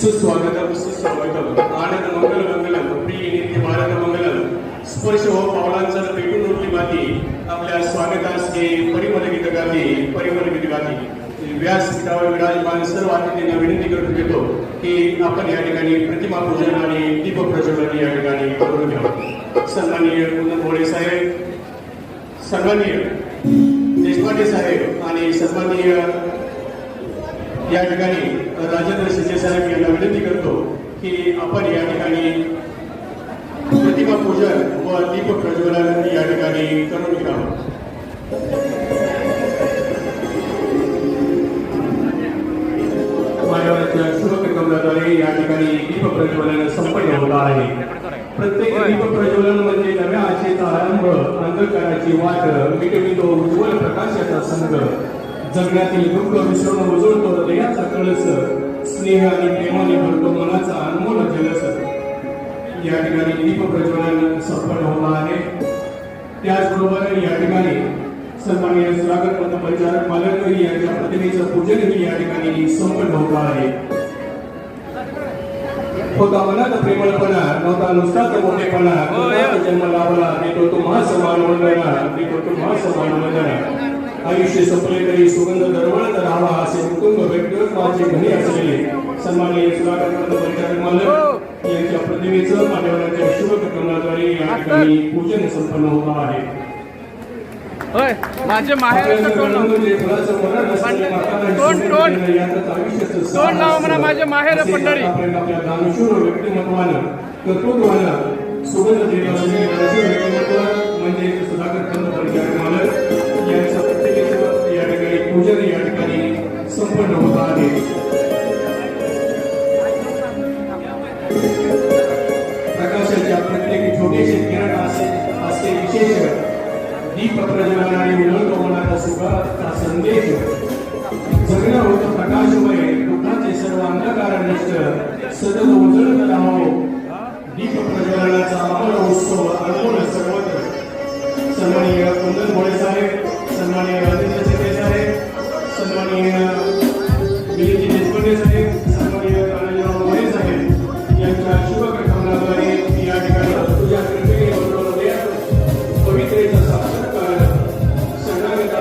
सुस्वागतम सुस्वागतम आनंद मंगल मंगलम प्रिय नित्य भारत मंगलम स्पर्श हो पावलांचा पेटून उठली माती आपल्या स्वागतास हे परिमल गीत गाती व्यासपीठावर विराजमान सर्व अतिथींना विनंती करून घेतो की आपण या ठिकाणी प्रतिमा पूजन आणि दीप प्रज्वलन या ठिकाणी करून घ्यावं। सन्माननीय कुंदन भोळे साहेब, सन्माननीय देशपांडे साहेब आणि सन्माननीय या ठिकाणी राजेंद्र शिंदे साहेब यांना विनंती करतो की आपण या ठिकाणी प्रतिमा पूजन व दीप प्रज्वलन या ठिकाणी करून घ्यावं। मान्यवरांच्या शुभकर्माद्वारे या ठिकाणी दीप प्रज्वलन संपन्न होत आहे। प्रत्येक दीप प्रज्वलन म्हणजे नव्या आशेचा आरंभ, अंधकाराची वाट मिटवितो उज्ज्वल प्रकाशाचा संग, जगण्यातील दुःख विसरून उजळतो हृदयाचा कळस, स्नेह आणि प्रेमाने भरतो मनाचा अनमोल जलस। या ठिकाणी दीप प्रज्वलन संपन्न होत आहे। त्याचबरोबर या ठिकाणी सन्माननीय सुधाकर पंतप्रधान मालकरी यांच्या प्रतिमेचं पूजनही या ठिकाणी संपन्न होत आहे। होता मनात प्रेमळपणा, नव्हता नुसताच मोठेपणा, जन्म लाभला देतो तुम्हा समान वंदना, देतो तुम्हा समान वंदना। आयुष्य संपले तरी सुगंध दरवळत राहावा असे कुटुंब व्यक्तित्वाचे घरी असलेले सन्माननीय सुधाकर पंतप्रधान मालक यांच्या प्रतिमेचं मान्यवरांच्या शुभकर्माद्वारे या ठिकाणी पूजन संपन्न होत आहे। माझे माहेर दोन नाव म्हणा, माझे माहेर पंढरी। आपल्या दानशूर व्यक्तिमत्वानं कर्तृत्वानं सुगंध व्यक्तिमत्व म्हणजे सुधाकर पंतप्रधान मालक यांच्या प्रतिमेचं या ठिकाणी पूजन या ठिकाणी संपन्न होत आहे। प्रकाशाच्या प्रत्येक छोटेसे किरण असे विशेष दीप प्रज्वलनाने उलटतो मनाचा सुखाचा संदेश, जगणं होतं प्रकाशमय, दुःखाचे सर्व अंधकार नष्ट, सतत उजळत राहावो दीप प्रज्वलनाचा अमर उत्सव अनमोल सर्वत्र। सन्माननीय कुंदन भोळे साहेब, सन्माननीय राजेंद्र शिंदे साहेब, सन्माननीय मिलिंद देशपांडे साहेब,